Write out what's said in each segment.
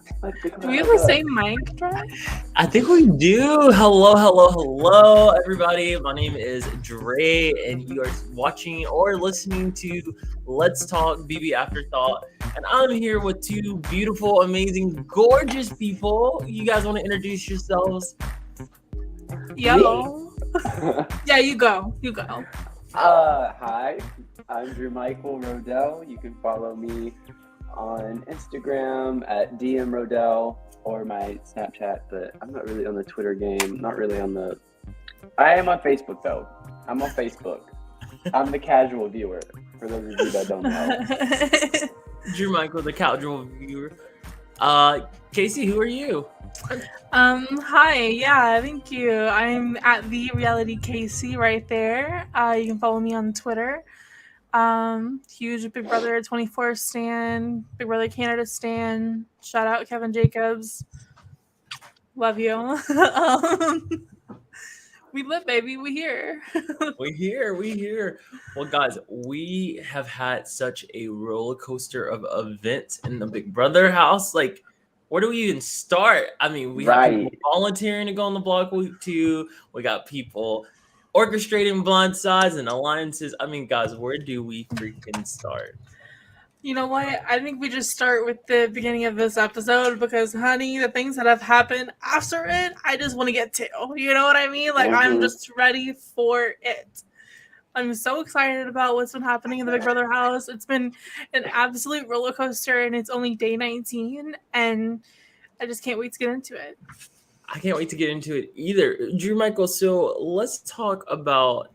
Do we have the same mic drop? I think we do. Hello, everybody. My name is Dre, and you are watching or listening to Let's Talk BB Afterthought. And I'm here with two beautiful, amazing, gorgeous people. You guys want to introduce yourselves? Yo. Yeah, you go. Hi, I'm Drew Michael Rodell. You can follow me on Instagram at DM Rodell or my Snapchat, but I'm not really on the Twitter game. I am on Facebook though. I'm on Facebook. I'm the casual viewer, for those of you that don't know. Drew Michael, the casual viewer. Casey, who are you? Hi, yeah, thank you. I'm at the reality Casey right there. You can follow me on Twitter. Huge Big Brother 24 stan, Big Brother Canada stan. Shout out Kevin Jacobs. Love you. We live, baby. We here. We here. Well, guys, we have had such a roller coaster of events in the Big Brother house. Like, where do we even start? I mean, we have people volunteering to go on the block week 2. We got people orchestrating blind sides and alliances. I mean, guys, where do we freaking start? You know what? I think we just start with the beginning of this episode because, honey, the things that have happened after it, I just want to get to. You know what I mean? Like, I'm just ready for it. I'm so excited about what's been happening in the Big Brother house. It's been an absolute roller coaster, and it's only day 19, and I just can't wait to get into it. I can't wait to get into it either. Drew Michael, so let's talk about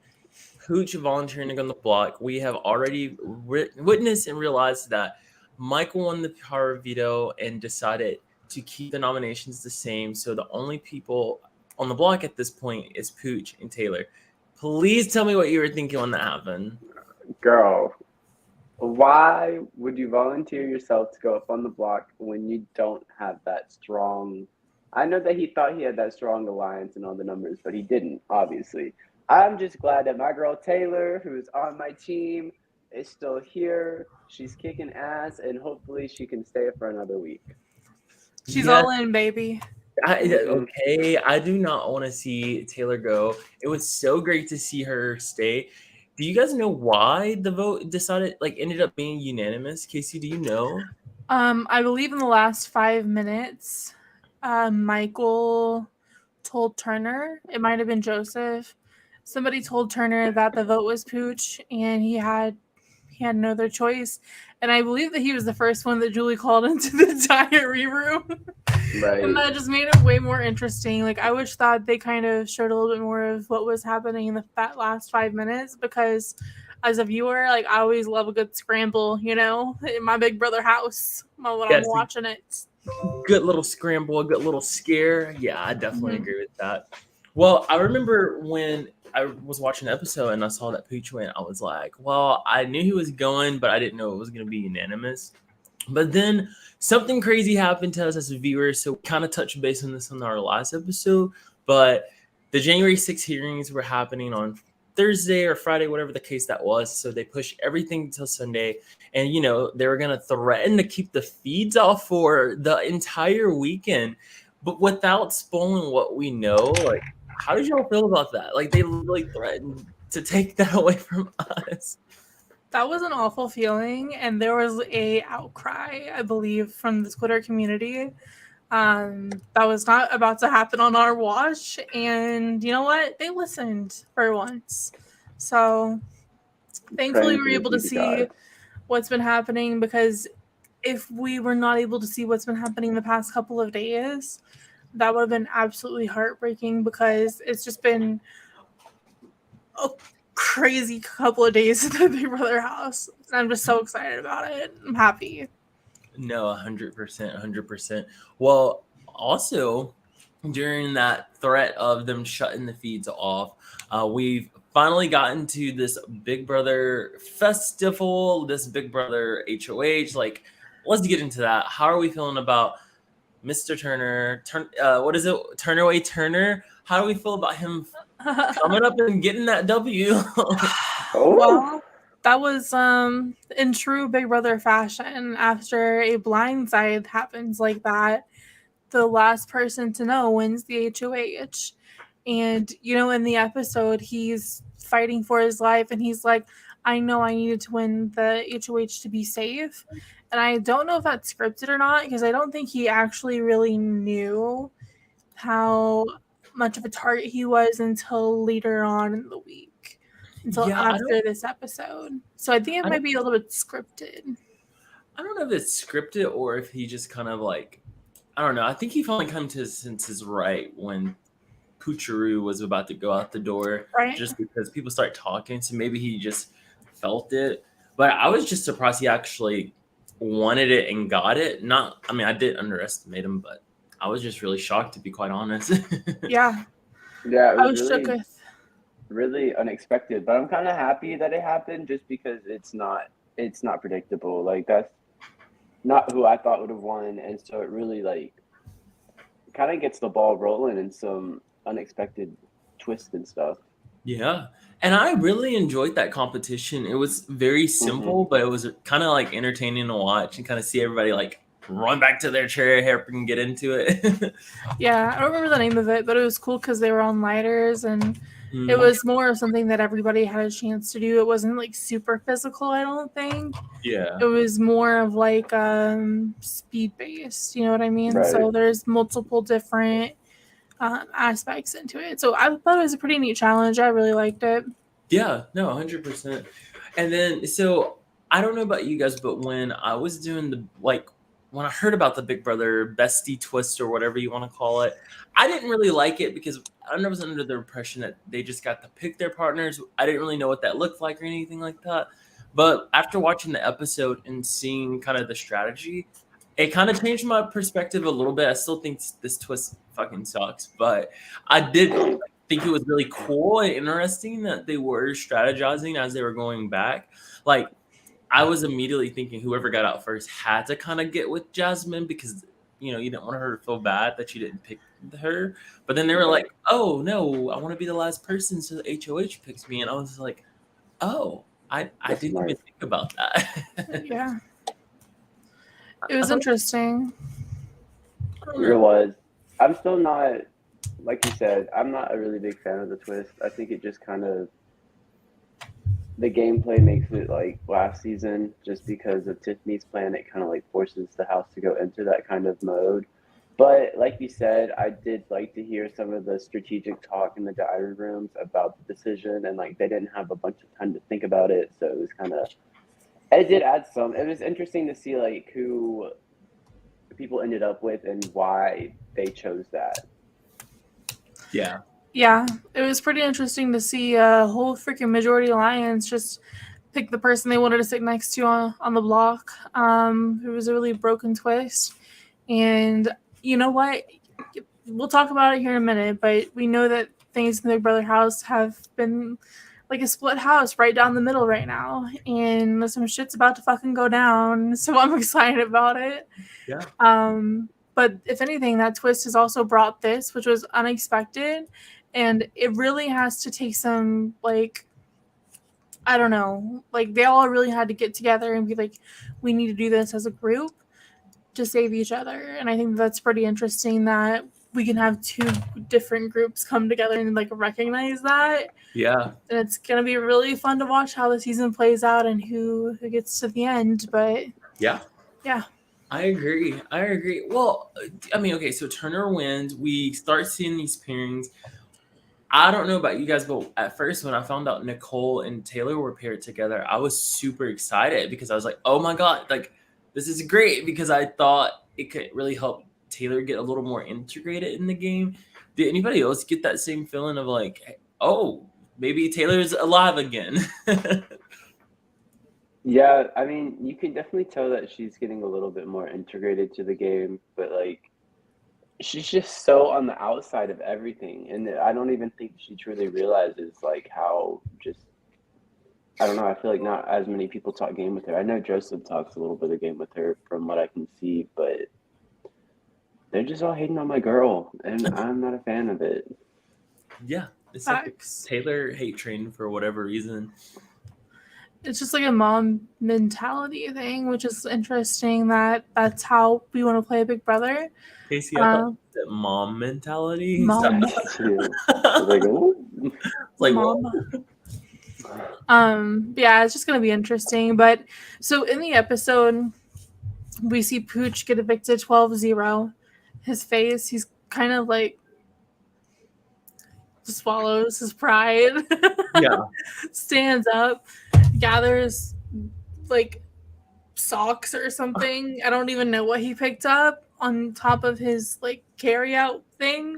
HOH volunteering to go on the block. We have already witnessed and realized that Michael won the power of veto and decided to keep the nominations the same. So the only people on the block at this point is HOH and Taylor. Please tell me what you were thinking when that happened. Girl, why would you volunteer yourself to go up on the block when you don't have that strong... I know that he thought he had that strong alliance and all the numbers, but he didn't, obviously. I'm just glad that my girl Taylor, who is on my team, is still here. She's kicking ass, and hopefully she can stay for another week. She's all in, baby. Okay, I do not want to see Taylor go. It was so great to see her stay. Do you guys know why the vote ended up being unanimous? Casey, do you know? I believe in the last 5 minutes, Michael told Turner, it might have been Joseph, somebody told Turner that the vote was HOH, and he had no other choice. And I believe that he was the first one that Julie called into the diary room. Right. And that just made it way more interesting. Like, I wish that they kind of showed a little bit more of what was happening in that last 5 minutes, because as a viewer, like, I always love a good scramble, you know, in my Big Brother house when I'm watching it. Good little scramble, a good little scare. Yeah, I definitely agree with that. Well, I remember when I was watching the episode and I saw that HOH win, I was like, well, I knew he was going, but I didn't know it was going to be unanimous. But then something crazy happened to us as viewers, so we kind of touched base on this on our last episode. But the January 6th hearings were happening on Thursday or Friday, whatever the case that was. So they pushed everything until Sunday. And, you know, they were going to threaten to keep the feeds off for the entire weekend. But without spoiling what we know, like, how did y'all feel about that? Like, they literally threatened to take that away from us. That was an awful feeling, and there was a outcry, I believe, from the Twitter community. That was not about to happen on our watch, and you know what? They listened for once. So thankfully we were able to see what's been happening, because if we were not able to see what's been happening the past couple of days, that would have been absolutely heartbreaking, because it's just been a crazy couple of days at the Big Brother house. And I'm just so excited about it. I'm happy. No, 100%. Well, also, during that threat of them shutting the feeds off, we've finally gotten to this Big Brother festival, this Big Brother HOH. Like, let's get into that. How are we feeling about Mr. Turner? What is it? Turnaway Turner? How do we feel about him coming up and getting that W? Well, that was in true Big Brother fashion. After a blindside happens like that, the last person to know wins the HOH. And in the episode, he's fighting for his life, and he's like, "I know I needed to win the HOH to be safe." And I don't know if that's scripted or not, because I don't think he actually really knew how much of a target he was until later on in the week, until Yeah, after this episode. So I think it I might don't, be a little bit scripted. I don't know if it's scripted or if he just kind of like, I don't know. I think he finally come to his senses right when Poocheroo was about to go out the door, Right? just because people start talking. So maybe he just felt it. But I was just surprised he actually wanted it and got it. Not, I mean, I did underestimate him, but I was just really shocked, to be quite honest. Yeah. Yeah, it I was was shook really, with. really unexpected, but I'm kind of happy that it happened just because it's not predictable. Like that's not who I thought would have won, and so it really like kind of gets the ball rolling in some unexpected twists and stuff. Yeah. And I really enjoyed that competition. It was very simple, but it was kind of like entertaining to watch and kind of see everybody like run back to their chair, help and get into it. Yeah, I don't remember the name of it, but it was cool because they were on lighters, and it Mhm. was more of something that everybody had a chance to do. It wasn't like super physical, I don't think. Yeah. It was more of like speed based, you know what I mean? Right. So there's multiple different aspects into it. So I thought it was a pretty neat challenge. I really liked it. Yeah, no, 100%. And then, so I don't know about you guys, but when I was doing when I heard about the Big Brother Bestie twist or whatever you want to call it, I didn't really like it because I was under the impression that they just got to pick their partners. I didn't really know what that looked like or anything like that. But after watching the episode and seeing kind of the strategy, it kind of changed my perspective a little bit. I still think this twist fucking sucks, but I did think it was really cool and interesting that they were strategizing as they were going back. Like, I was immediately thinking whoever got out first had to kind of get with Jasmine because you didn't want her to feel bad that you didn't pick her. But then they were like, "Oh no, I want to be the last person, so the HOH picks me," and I was like, "Oh, I That's didn't smart. even think about that." Yeah. It I was don't, interesting. I don't It know. was. I'm still not, like you said, I'm not a really big fan of the twist. I think it just kind of the gameplay makes it like last season just because of Tiffany's plan. It kind of like forces the house to go into that kind of mode. But like you said, I did like to hear some of the strategic talk in the diary rooms about the decision, and like they didn't have a bunch of time to think about it, so it was kind of it did add some. It was interesting to see like who people ended up with and why they chose that. Yeah. Yeah, it was pretty interesting to see a whole freaking majority alliance just pick the person they wanted to sit next to on the block. It was a really broken twist. And you know what? We'll talk about it here in a minute, but we know that things in the Big Brother house have been like a split house right down the middle right now. And some shit's about to fucking go down. So I'm excited about it. Yeah. But if anything, that twist has also brought this, which was unexpected. And it really has to take some, like, I don't know, like they all really had to get together and be like, we need to do this as a group to save each other. And I think that's pretty interesting that we can have two different groups come together and like recognize that. Yeah. And it's gonna be really fun to watch how the season plays out and who gets to the end. But Yeah. yeah. I agree. Well, I mean, okay, so Turner wins. We start seeing these pairings. I don't know about you guys, but at first when I found out Nicole and Taylor were paired together, I was super excited because I was like, oh my God, like this is great because I thought it could really help Taylor get a little more integrated in the game. Did anybody else get that same feeling of like, oh, maybe Taylor's alive again? Yeah, I mean, you can definitely tell that she's getting a little bit more integrated to the game, but like she's just so on the outside of everything, and I don't even think she truly realizes like how just I don't know. I feel like not as many people talk game with her. I know Joseph talks a little bit of game with her from what I can see, but they're just all hating on my girl, and I'm not a fan of it. Yeah, it's like a Facts. Taylor hate train for whatever reason. it's just like a mom mentality thing, which is interesting that that's how we want to play Big Brother. Casey, I thought that mom mentality. Mom, Me too. I was like, ooh. Like, mom. Yeah, it's just gonna be interesting. But so in the episode, we see Pooch get evicted 12-0. His face, he's kind of like swallows his pride. yeah, Stands up, gathers like socks or something. I don't even know what he picked up on top of his like carry out thing.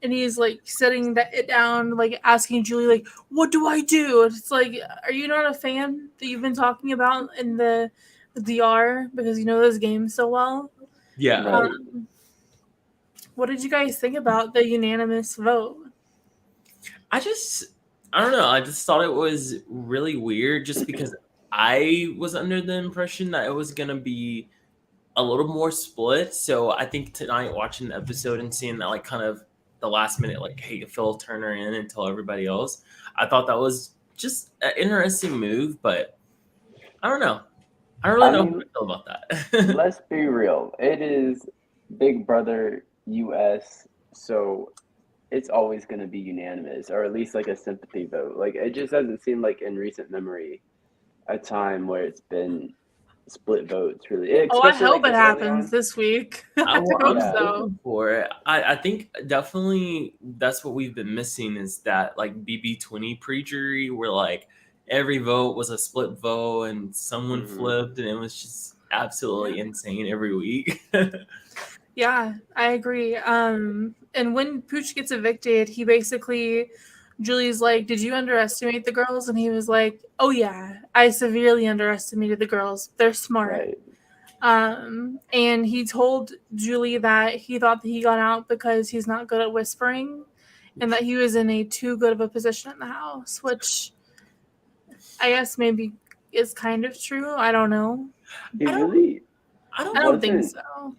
And he's like setting it down, like asking Julie, like, what do I do? And it's like, are you not a fan that you've been talking about in the DR because you know those games so well? yeah. Right. What did you guys think about the unanimous vote? I don't know. I just thought it was really weird just because I was under the impression that it was going to be a little more split. So I think tonight watching the episode and seeing that like kind of the last minute, like, hey, Phil Turner in and tell everybody else, I thought that was just an interesting move, but I don't know. I don't really know how I feel about that. Let's be real. It is Big Brother US, so it's always going to be unanimous, or at least like a sympathy vote. Like it just doesn't seem like in recent memory a time where it's been split votes really. Oh, I Especially, hope like, it this early happens on. this week. I I'm hope Yeah. so. hoping for it. I think definitely that's what we've been missing is that like BB20 pre-jury where like every vote was a split vote and someone Mhm. flipped and it was just absolutely insane every week. Yeah, I agree. And when Pooch gets evicted, he basically, Julie's like, "Did you underestimate the girls?" And he was like, "Oh yeah, I severely underestimated the girls. They're smart." Right. And he told Julie that he thought that he got out because he's not good at whispering, and that he was in a too good of a position in the house, which I guess maybe is kind of true. I don't know. He I don't really I don't think wasn't. so.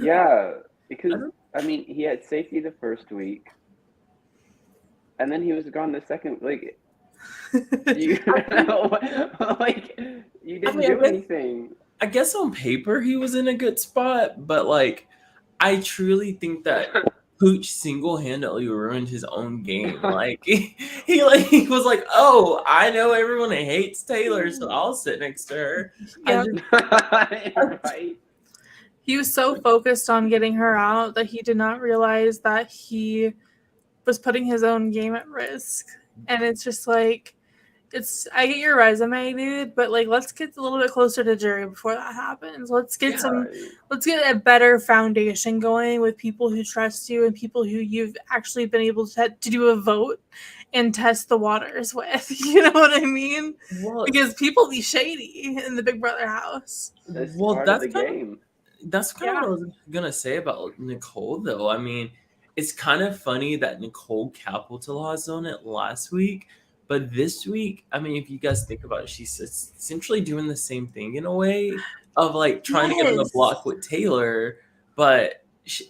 Yeah, because don't- I mean, he had safety the first week, and then he was gone the second. Like you, like you I didn't mean, do anything. I guess on paper he was in a good spot, but like I truly think that Pooch single-handedly ruined his own game. Like he was like, "Oh, I know everyone hates Taylor, so I'll sit next to her." I Yep. just Right. He was so focused on getting her out that he did not realize that he was putting his own game at risk. And it's just like, I get your resume, dude, but like let's get a little bit closer to jury before that happens. Let's get Right. let's get a better foundation going with people who trust you and people who you've actually been able to do a vote and test the waters with. You know what I mean? well, Because people be shady in the Big Brother house. That's well, part of that's the kind of game. what I was gonna say about Nicole, though. I mean, it's kind of funny that Nicole capitalized on it last week, but this week, I mean, if you guys think about it, she's essentially doing the same thing in a way of like trying to get on the block with Taylor, but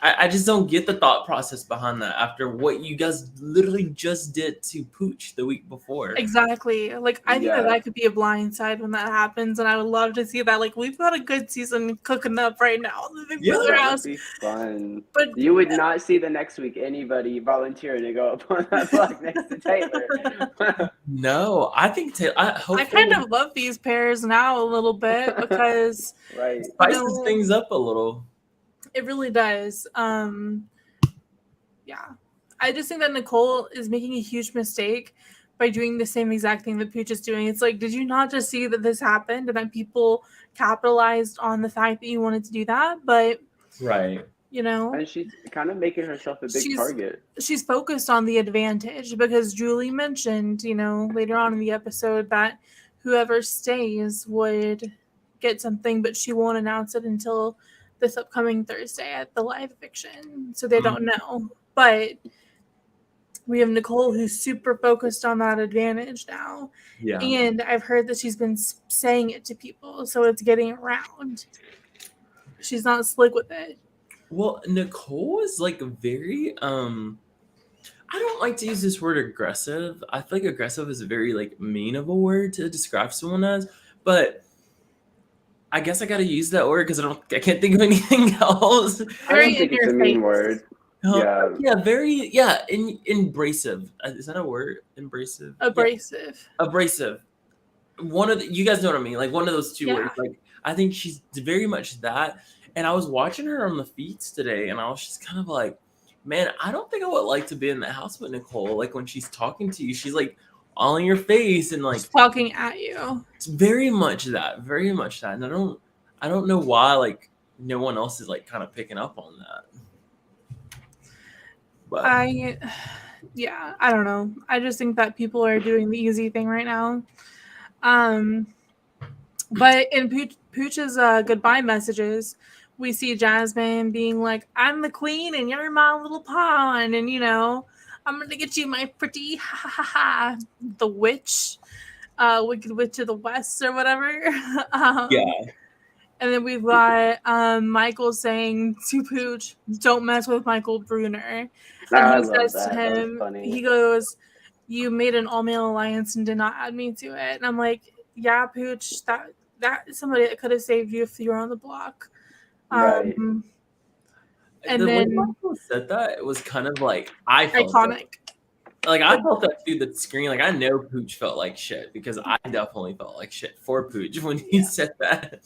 I just don't get the thought process behind that after what you guys literally just did to Pooch the week before. Exactly. Like I think that Yeah. that could be a blind side when that happens, and I would love to see that. Like we've got a good season cooking up right now in the Big Yeah. Brother That house. would be fun. But You would not see the next week anybody volunteering to go up on that block next to Taylor. No, I think Taylor. I kind of love these pairs now a little bit because Right. spices things up a little. it really does. Yeah. I just think that Nicole is making a huge mistake by doing the same exact thing that Pooch is doing. It's like, did you not just see that this happened and that people capitalized on the fact that you wanted to do that? But Right. you know, And she's kind of making herself a big target. she's focused on the advantage because Julie mentioned, you know, later on in the episode that whoever stays would get something, but she won't announce it until this upcoming Thursday at the live eviction. So they don't know. But we have Nicole who's super focused on that advantage now. Yeah. And I've heard that she's been saying it to people, so it's getting around. She's not slick with it. Well, Nicole is like very I don't like to use this word aggressive. I feel like aggressive is a very like mean of a word to describe someone as, but I guess I gotta use that word because I can't think of anything else. I Very don't in think it's your a mean face. word. Yeah. Yeah, very embracive. Is that a word? Embracive. Yeah, Abrasive. abrasive. One of you guys know what I mean. Like one of those two Yeah. words. Like I think she's very much that. And I was watching her on the feeds today, and I was just kind of like, man, I don't think I would like to be in the house with Nicole. Like when she's talking to you, she's like all in your face and like Just talking at you. it's very much that, very much that. And I don't know why like no one else is like kind of picking up on that. But I don't know. I just think that people are doing the easy thing right now. But in Pooch's goodbye messages, we see Jasmine being like, "I'm the queen and you're my little pawn, and I'm gonna get you my pretty ha ha ha ha, the witch, wicked witch of the west or whatever." yeah. And then we've got Michael saying to Pooch, "Don't mess with Michael Bruner." And I he love says that. to That was him, funny. he goes, "You made an all-male alliance and did not add me to it." And I'm like, yeah, Pooch, that is somebody that could have saved you if you were on the block. Right. And When then Michael said that, it was kind of like I felt iconic. like I felt that through the screen. Like I know Pooch felt like shit because I definitely felt like shit for Pooch when he said that.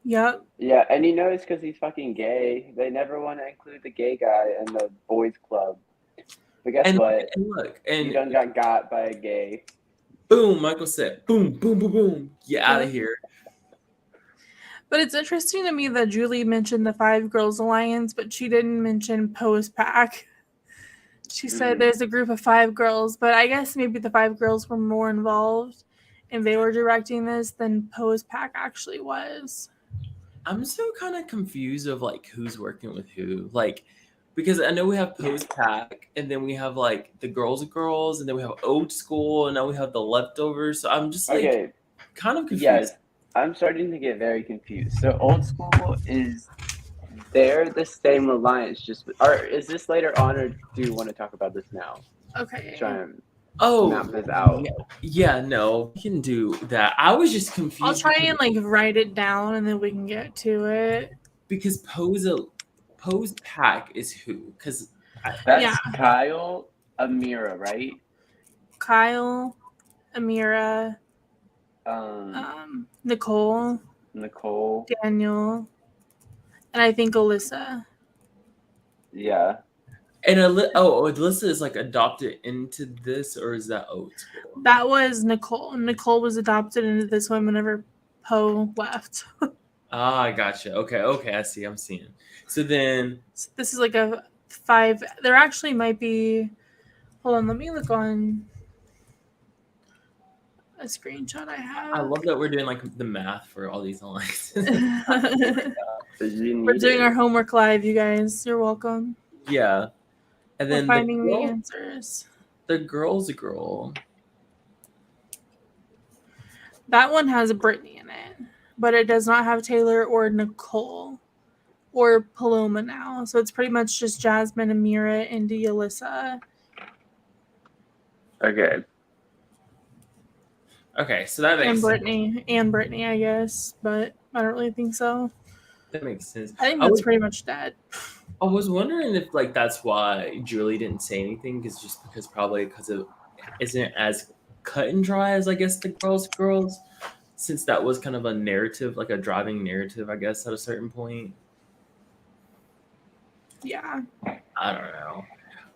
Yep. Yeah, and it's because he's fucking gay. They never want to include the gay guy in the boys' club. But guess what? And look, You and done got by a gay. boom, Michael said, boom, boom, boom, boom, get out of here. But it's interesting to me that Julie mentioned the Five Girls Alliance, but she didn't mention Poe's Pack. She said there's a group of 5 girls, but I guess maybe the 5 girls were more involved and they were directing this than Poe's Pack actually was. I'm still kind of confused of like who's working with who. Like, because I know we have Post Pack, and then we have like the girls, and then we have Old School, and now we have the leftovers. So I'm just like kind of confused. Yes, I'm starting to get very confused. So Old School they're the same alliance, or is this later on, or do you want to talk about this now? Okay. Try and Oh, map this out. Yeah, no, we can do that. I was just confused. I'll try and like write it down, and then we can get to it. Because Poe's Pack is who? Because that's Kyle, Amira, right? Kyle, Amira, Nicole, Daniel, and I think Alyssa. Yeah. And Alyssa is like adopted into this, or is that Old School? That was Nicole. Nicole was adopted into this one whenever Poe left. I gotcha. Okay, I see. I'm seeing. So then this is like a 5. There actually might be. Hold on, let me look on a screenshot I have. I love that we're doing like the math for all these lines. We're doing our homework live, you guys. You're welcome. Yeah. And then we're finding the answers. The girl's girl. That one has Brittany in it, but it does not have Taylor or Nicole or Paloma now. So it's pretty much just Jasmine, Amira, Indy, Alyssa. Okay, so that makes sense. And Brittany, I guess, but I don't really think so. That makes sense. I think that's pretty much dead. I was wondering if like that's why Julie didn't say anything, because it isn't as cut and dry as I guess the girls, since that was kind of a narrative, like a driving narrative, I guess, at a certain point. Yeah. I don't know,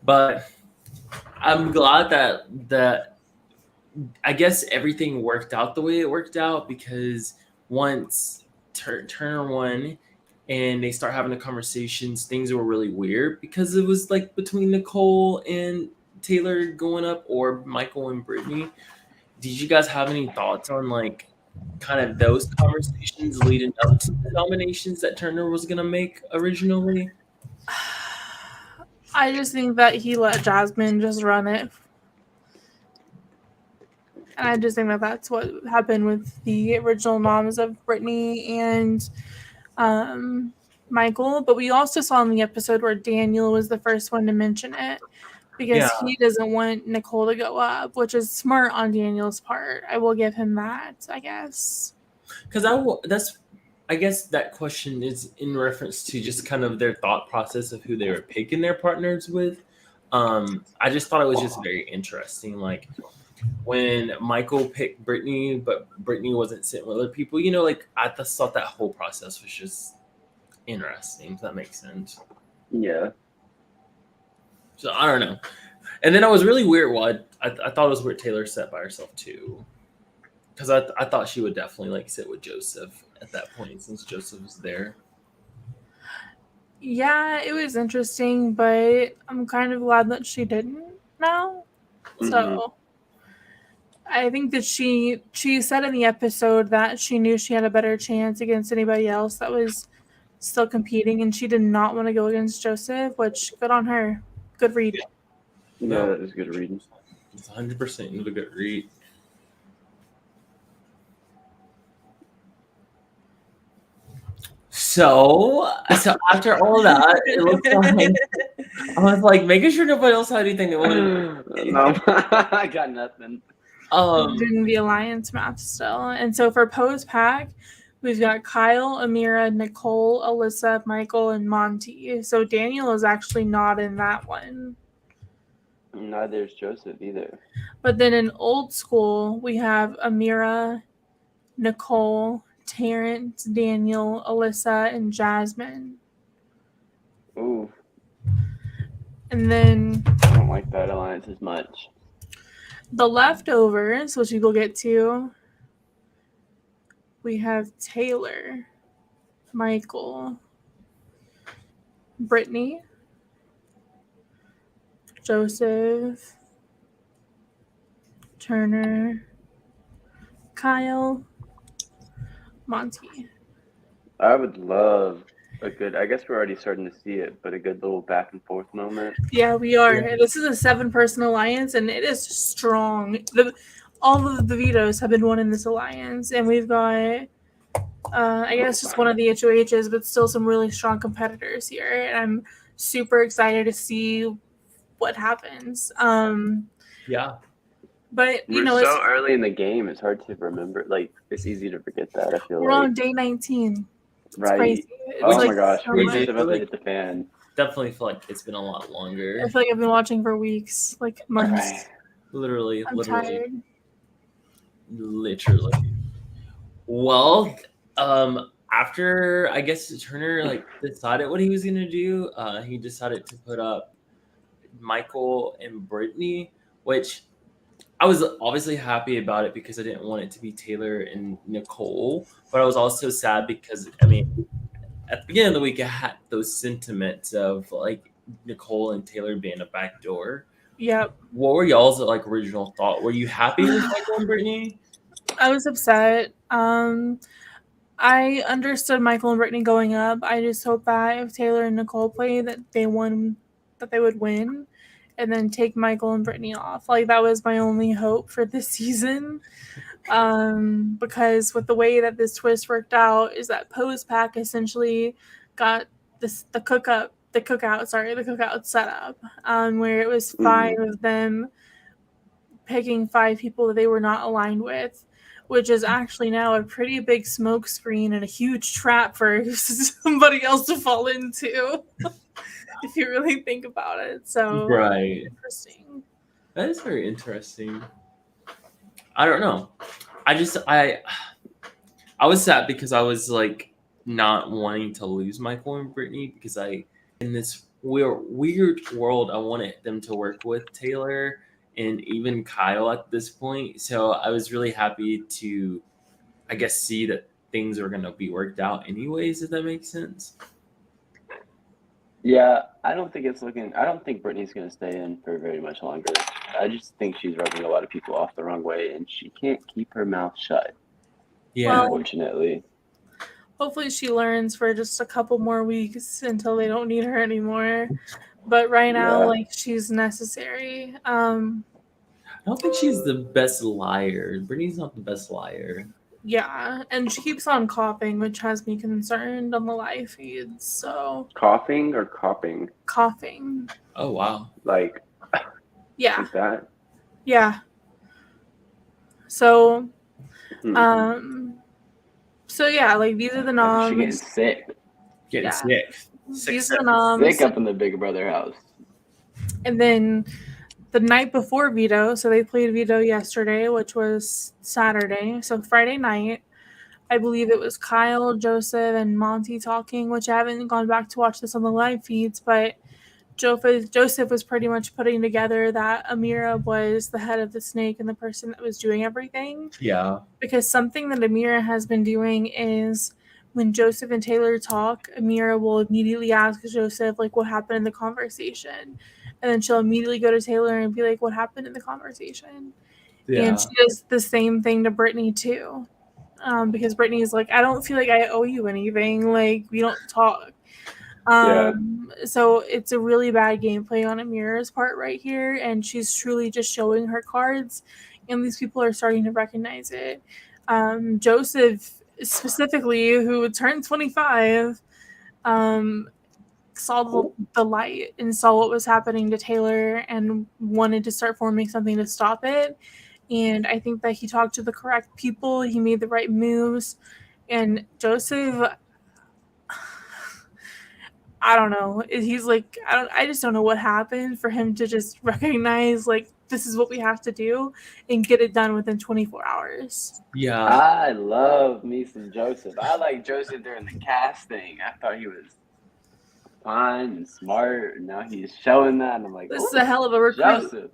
but I'm glad that I guess everything worked out the way it worked out, because once Turner won and they start having the conversations, things were really weird, because it was like between Nicole and Taylor going up, or Michael and Brittany. Did you guys have any thoughts on like kind of those conversations leading up to the nominations that Turner was going to make originally? I just think that he let Jasmine just run it. And I just think that that's what happened with the original noms of Brittany and Michael. But we also saw in the episode where Daniel was the first one to mention it, because he doesn't want Nicole to go up, which is smart on Daniel's part. I will give him that, I guess. Because I guess that question is in reference to just kind of their thought process of who they were picking their partners with. I just thought it was just very interesting. Like when Michael picked Brittany, but Brittany wasn't sitting with other people, like I just thought that whole process was just interesting, if that makes sense. Yeah. So I don't know. And then I was really weird. Well, I thought it was weird Taylor sat by herself too. Because I thought she would definitely like sit with Joseph at that point since Joseph was there. Yeah, it was interesting, but I'm kind of glad that she didn't now. So I think that she said in the episode that she knew she had a better chance against anybody else that was still competing, and she did not want to go against Joseph, which good on her. Good read. Yeah, that is good reading. It's 100% a good read. So after all of that, it looks like I was like making sure nobody else had anything they wanted. No, I got nothing. Doing the alliance math still. And so for Poe's pack, we've got Kyle, Amira, Nicole, Alyssa, Michael, and Monty. So Daniel is actually not in that one. Neither is Joseph either. But then in old school, we have Amira, Nicole, Terrence, Daniel, Alyssa, and Jasmine. Ooh. And then I don't like that alliance as much. The leftovers, which we will get to, we have Taylor, Michael, Brittany, Joseph, Turner, Kyle, Monty. I would love a good, I guess we're already starting to see it, but a good little back and forth moment. Yeah, we are. Yeah. This is a 7-person alliance, and it is strong. All of the vetoes have been won in this alliance, and we've got, I guess, just one of the HOHs, but still some really strong competitors here, and I'm super excited to see what happens. Yeah. But, we're so early in the game, it's hard to remember. Like, it's easy to forget that, I feel we're like. On day 19. It's right. crazy. It's oh my gosh, so we're much. just about to hit the fan. Definitely feel like it's been a lot longer. I feel like I've been watching for weeks, like months. Right. Literally. I'm tired. Literally. Well, after I guess Turner decided what he was gonna do, he decided to put up Michael and Brittany, which I was obviously happy about it because I didn't want it to be Taylor and Nicole, but I was also sad because at the beginning of the week I had those sentiments of like Nicole and Taylor being a backdoor. Yep. What were y'all's original thought? Were you happy with Michael and Brittany? I was upset. I understood Michael and Brittany going up. I just hope that if Taylor and Nicole play, that they would win, and then take Michael and Brittany off. Like that was my only hope for this season. Because with the way that this twist worked out, is that Poe's pack essentially got the cookout set up, where it was 5 of them picking 5 people that they were not aligned with, which is actually now a pretty big smoke screen and a huge trap for somebody else to fall into, if you really think about it. So right. Interesting. That is very interesting. I don't know. I was sad because I was like not wanting to lose Michael and Brittany because in this weird world I wanted them to work with Taylor and even Kyle at this point. So I was really happy to, I guess, see that things are going to be worked out anyways, if that makes sense. Yeah, I don't think Brittany's going to stay in for very much longer. I just think she's rubbing a lot of people off the wrong way, and she can't keep her mouth shut. Yeah. Unfortunately. Hopefully she learns for just a couple more weeks until they don't need her anymore. But right now, she's necessary. I don't think she's the best liar. Brittany's not the best liar. Yeah, and she keeps on coughing, which has me concerned on the live feeds. So coughing or coughing? Coughing. Oh wow! Like Yeah. Like that. Yeah. So, Hmm. so yeah, like these are the She getting noms. sick. Getting Yeah. sick. These are the Sick. noms. Sick up in the Big Brother house. And then the night before veto, so they played veto yesterday, which was Saturday. So Friday night, I believe it was Kyle, Joseph, and Monty talking, which I haven't gone back to watch this on the live feeds, but Joseph was pretty much putting together that Amira was the head of the snake and the person that was doing everything. Yeah. Because something that Amira has been doing is when Joseph and Taylor talk, Amira will immediately ask Joseph, like, what happened in the conversation. And then she'll immediately go to Taylor and be like, what happened in the conversation? Yeah. And she does the same thing to Brittany, too. Because Brittany's like, I don't feel like I owe you anything. Like, we don't talk. So it's a really bad gameplay on Amira's part right here, and she's truly just showing her cards, and these people are starting to recognize it. Joseph, specifically, who turned 25, saw the light and saw what was happening to Taylor and wanted to start forming something to stop it. And I think that he talked to the correct people, he made the right moves, and Joseph, I don't know. He's like, I just don't know what happened for him to just recognize, like, this is what we have to do and get it done within 24 hours. Yeah. I love me some Joseph. I like Joseph during the casting. I thought he was fine and smart, and now he's showing that, and I'm like, This is ooh, a hell of a recruit Joseph.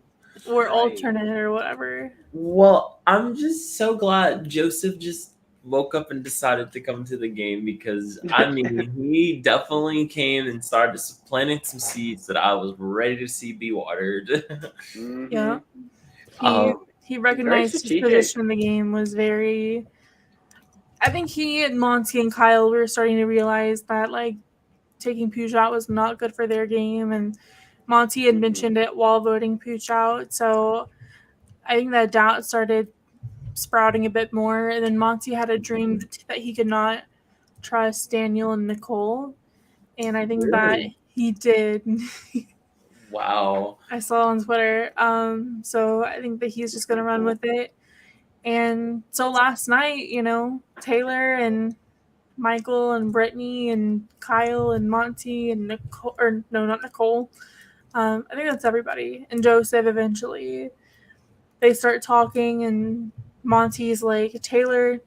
or Right. alternate or whatever. Well, I'm just so glad Joseph just woke up and decided to come to the game because, I mean, he definitely came and started planting some seeds that I was ready to see be watered. Mhm. Yeah. Um, He recognized his strategic. position in the game was very. I think he and Monty and Kyle were starting to realize that, like, taking Pooch out was not good for their game, and Monty had Mhm. mentioned it while voting Pooch out, so I think that doubt started sprouting a bit more, and then Monty had a dream that he could not trust Daniel and Nicole, and I think that Really? he did. wow. I saw on Twitter. So I think that he's just gonna run with it. And so last night, Taylor and Michael and Brittany and Kyle and Monty and Nicole, or no, not Nicole. I think that's everybody. And Joseph eventually. They start talking, and Monty's like, Taylor,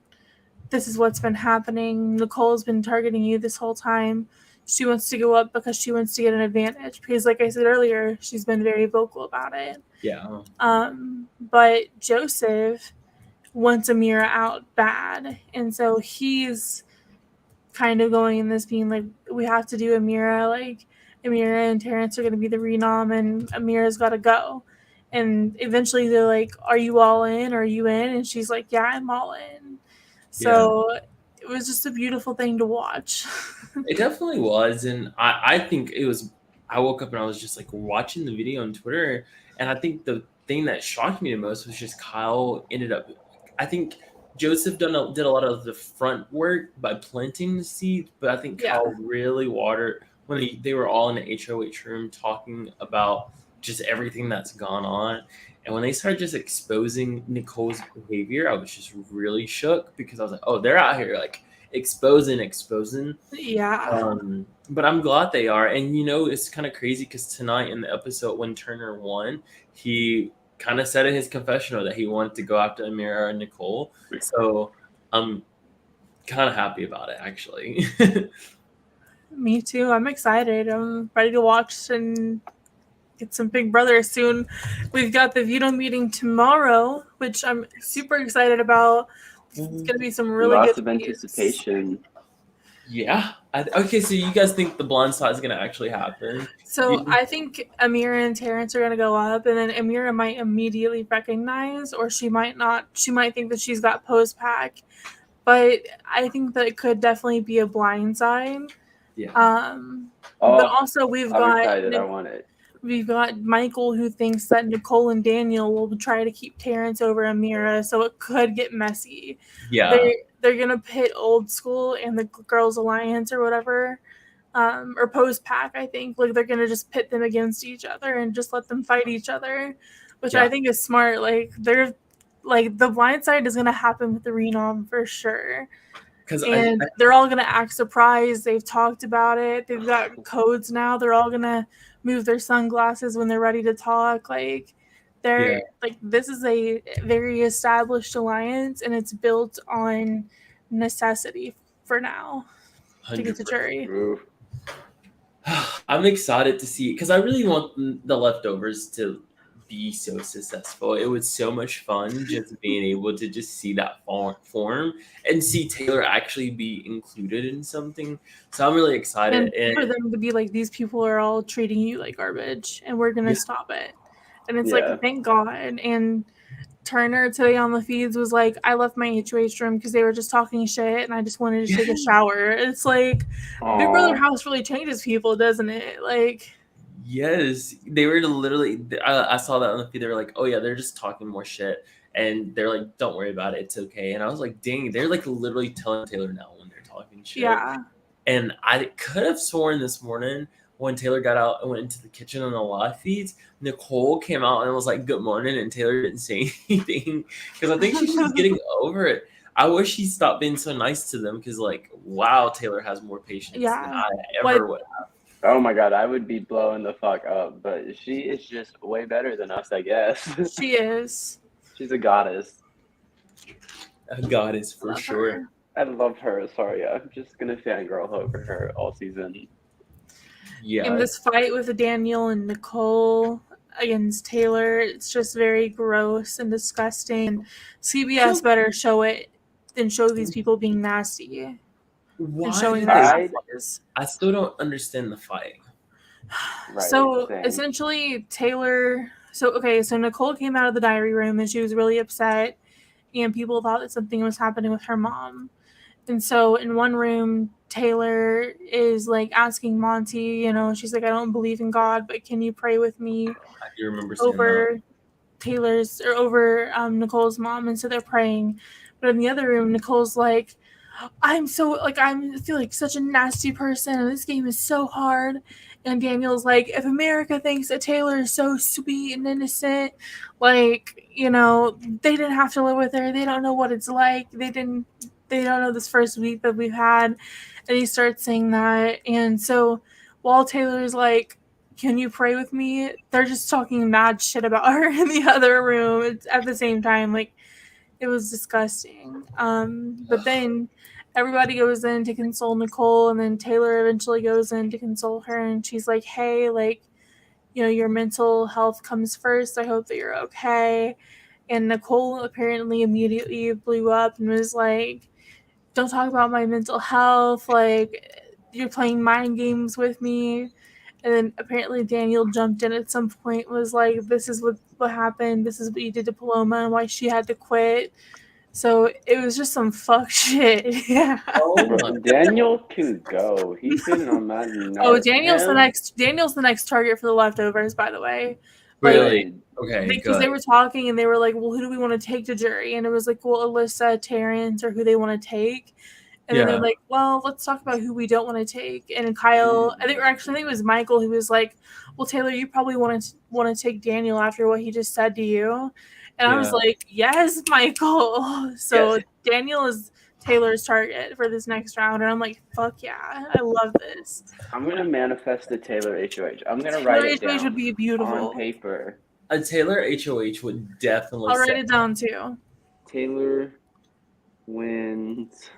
this is what's been happening. Nicole's been targeting you this whole time. She wants to go up because she wants to get an advantage. Because, like I said earlier, she's been very vocal about it. Yeah. But Joseph wants Amira out bad. And so he's kind of going in this being like, we have to do Amira. Like, Amira and Terrence are going to be the renom, and Amira's got to go. And eventually they're like, are you all in? Are you in? And she's like, yeah, I'm all in. So it was just a beautiful thing to watch. It definitely was. And I think it was, I woke up and I was just like watching the video on Twitter. And I think the thing that shocked me the most was just Kyle ended up, I think Joseph did a lot of the front work by planting the seeds, but I think Kyle really watered when they were all in the HOH room talking about just everything that's gone on. And when they started just exposing Nicole's behavior, I was just really shook because I was like, oh, they're out here like exposing. Yeah. But I'm glad they are. And it's kind of crazy because tonight in the episode when Turner won, he kind of said in his confessional that he wanted to go after Amira and Nicole. So I'm kind of happy about it, actually. Me too. I'm excited. I'm ready to watch and get some Big Brother soon. We've got the veto meeting tomorrow, which I'm super excited about. It's going to be some really Lots good of anticipation. Yeah. Okay, so you guys think the blind side is going to actually happen? So I think Amira and Terrence are going to go up, and then Amira might immediately recognize, or she might not. She might think that she's got post pack, but I think that it could definitely be a blind side. Yeah. But also I'm excited. I want it. We've got Michael, who thinks that Nicole and Daniel will try to keep Terrence over Amira, so it could get messy. Yeah. They're gonna pit Old School and the Girls Alliance or whatever. or post pack. I think like they're gonna just pit them against each other and just let them fight each other, which I think is smart. Like they're like the blind side is gonna happen with the Renom for sure. And they're all gonna act surprised. They've talked about it. They've got codes now. They're all gonna move their sunglasses when they're ready to talk. Like they're like this is a very established alliance, and it's built on necessity for now to get to jury. I'm excited to see because I really want the leftovers to be so successful. It was so much fun just being able to just see that form and see Taylor actually be included in something. So I'm really excited. And for them to be like, these people are all treating you like garbage, and we're gonna stop it. And it's like, thank God. And Turner today on the feeds was like, I left my HOH room because they were just talking shit, and I just wanted to take a shower. It's like, Big Brother House really changes people, doesn't it? Like. Yes, they were literally. I saw that on the feed. They were like, "Oh yeah, they're just talking more shit," and they're like, "Don't worry about it, it's okay." And I was like, "Dang, they're like literally telling Taylor now when they're talking shit." Yeah. And I could have sworn this morning when Taylor got out and went into the kitchen on the live feeds, Nicole came out and was like, "Good morning," and Taylor didn't say anything because I think she's just getting over it. I wish she stopped being so nice to them because, like, wow, Taylor has more patience than I ever would have. Oh my God, I would be blowing the fuck up, but she is just way better than us, I guess. She is. She's a goddess. A goddess for sure. Her. I love her. Sorry, I'm just gonna fangirl over her all season. Yeah. In this fight with Daniel and Nicole against Taylor, it's just very gross and disgusting. CBS better show it than show these people being nasty. Why showing I still don't understand the fight. Right, so essentially Taylor so Nicole came out of the diary room and she was really upset, and people thought that something was happening with her mom. And so in one room, Taylor is like asking Monty, she's like, I don't believe in God, but can you pray with me? I do remember over Taylor's or over Nicole's mom, and so they're praying. But in the other room, Nicole's like, I feel like such a nasty person, and this game is so hard. And Daniel's like, if America thinks that Taylor is so sweet and innocent, like, they didn't have to live with her. They don't know what it's like. They don't know this first week that we've had. And he starts saying that. And so while Taylor's like, can you pray with me? They're just talking mad shit about her in the other room at the same time. Like, it was disgusting. But then everybody goes in to console Nicole, and then Taylor eventually goes in to console her, and she's like, hey, like, your mental health comes first. I hope that you're okay. And Nicole apparently immediately blew up and was like, don't talk about my mental health. Like, you're playing mind games with me. And then apparently Daniel jumped in at some point, was like, this is what happened. This is what you did to Paloma and why she had to quit. So it was just some fuck shit. Yeah. Oh, Daniel can go. He's been on that. Daniel's the next target for the leftovers, by the way. Really? Okay. Because they were talking and they were like, well, who do we want to take to jury? And it was like, well, Alyssa, Terrence, or who they want to take. And then they're like, well, let's talk about who we don't want to take. And Kyle, I think it was Michael who was like, well, Taylor, you probably want to take Daniel after what he just said to you. And I was like, yes, Michael. So Daniel is Taylor's target for this next round. And I'm like, fuck yeah, I love this. I'm going to manifest the Taylor HOH. I'm going to write it down. HOH would be beautiful. On paper. A Taylor HOH would definitely. I'll write it down too. Taylor wins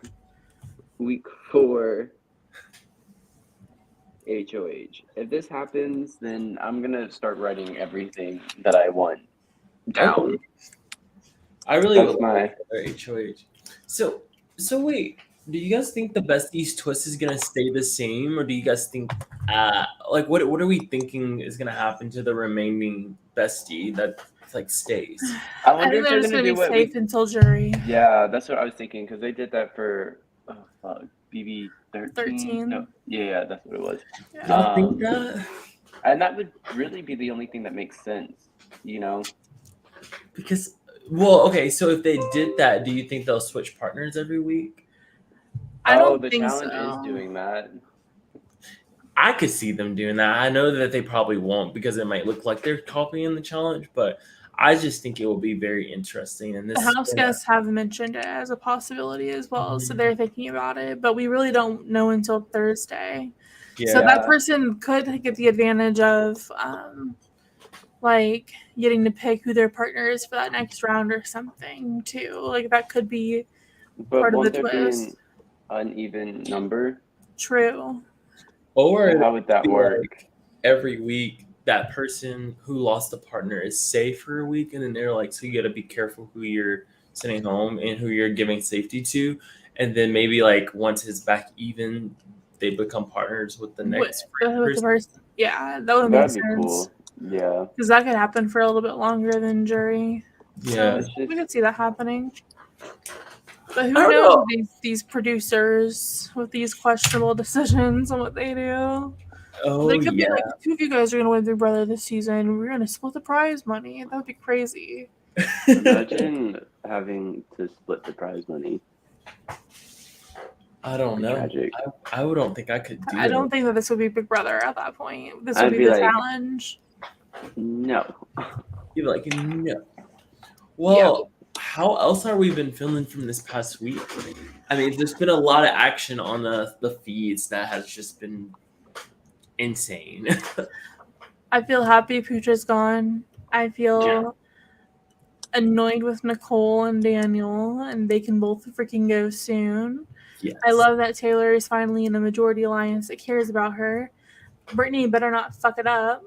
week 4 HOH. If this happens, then I'm going to start writing everything that I want down. I really would like HOH. So wait, do you guys think the Besties twist is gonna stay the same, or do you guys think what are we thinking is gonna happen to the remaining Bestie that like stays? I think they're just gonna be safe until jury. Yeah, that's what I was thinking, because they did that for BB 13. No, yeah, that's what it was. I think that, and that would really be the only thing that makes sense, Because, well, okay, so if they did that, do you think they'll switch partners every week? I don't think so. The challenge is doing that. I could see them doing that. I know that they probably won't because it might look like they're copying the challenge, but I just think it will be very interesting. And The this, house guests have mentioned it as a possibility as well, so Mhm. they're thinking about it, but we really don't know until Thursday. So yeah, that person could get the advantage of like getting to pick who their partner is for that next round or something too. Like that could be But part of the won't there be an twist. uneven number? True. or Like, it how would that would be work? like every week that person who lost a partner is safe for a week, and then they're like, so you got to be careful who you're sending home and who you're giving safety to, and then maybe like once it's back even, they become partners with the next With the person. person. Yeah, that would make That'd be sense. cool. Yeah. Because that could happen for a little bit longer than jury. Yeah, It's We just could see that happening. But I who don't knows know. these producers with these questionable decisions and what they do. Oh They could be yeah, like, two of you guys are going to win Big Brother this season. We're going to split the prize money. That would be crazy. imagine having to split the prize money. I don't know. Tragic. I don't think I could do I don't it. think that this would be Big Brother at that point. This would I'd be be the like, challenge. no. You're like, no. Well, how else are we been feeling from this past week? I mean, there's been a lot of action on the feeds that has just been insane. I feel happy Pooja's gone. I feel annoyed with Nicole and Daniel, and they can both freaking go soon. Yes. I love that Taylor is finally in a majority alliance that cares about her. Brittany better not fuck it up.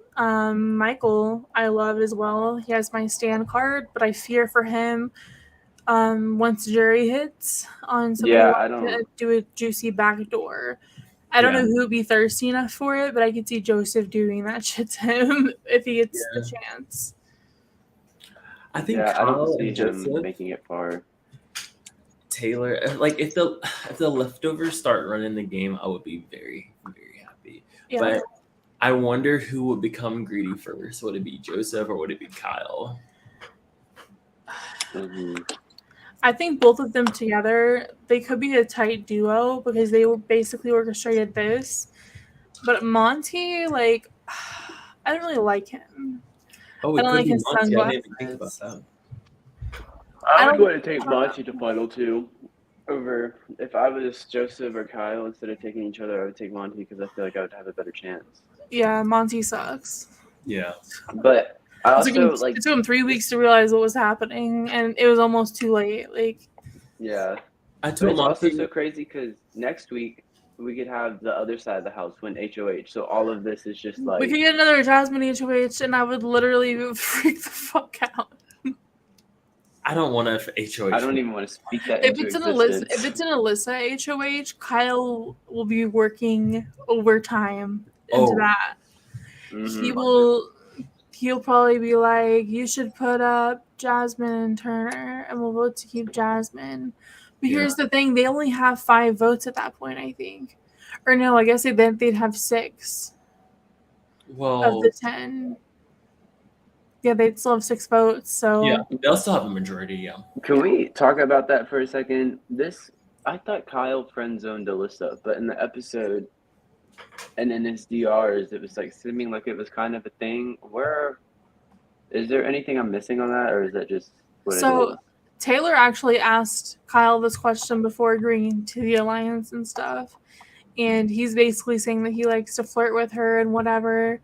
Michael, I love as well. He has my stand card, but I fear for him once jury hits on somebody Yeah, wanting to do a juicy backdoor. I don't Yeah. know who would be thirsty enough for it, but I could see Joseph doing that shit to him if he gets the chance. I think Yeah, I Kyle don't see and him Joseph, making it far. Taylor, like if the leftovers start running the game, I would be very, very happy. Yeah. But I wonder who would become greedy first. Would it be Joseph or would it be Kyle? Hmm. I think both of them together, they could be a tight duo because they were basically orchestrated this. But Monty, like, I don't really like him. Oh, I it don't could like be his Monty. I didn't even think about sunglasses. that. I would don't- want to take Monty to final two over if I was Joseph or Kyle instead of taking each other. I would take Monty because I feel like I would have a better chance. Yeah, Monty sucks. Yeah. But I It also like, took him 3 weeks to realize what was happening, and it was almost too late. Like, yeah. I But told it's also Monty. so crazy because next week we could have the other side of the house win HOH. So all of this is just we like, could get another Jasmine HOH, and I would literally freak the fuck out. I don't want to HOH. I don't even want to speak that If into it's an existence. Alyssa HOH, Kyle will be working overtime into Oh. that. Mhm. He'll probably be like, you should put up Jasmine and Turner, and we'll vote to keep Jasmine. But Yeah. here's the thing: they only have 5 votes at that point, I think. Or no, I guess they'd have 6 of Well, the 10. Yeah, they'd still have 6 votes. So yeah, they'll still have a majority. Yeah. Can we talk about that for a second? I thought Kyle friend zoned Alyssa, but in the episode and in his DRs, it was like seeming like it was kind of a thing. Is there anything I'm missing on that, or is that just what it is? Taylor actually asked Kyle this question before agreeing to the alliance and stuff. And he's basically saying that he likes to flirt with her and whatever,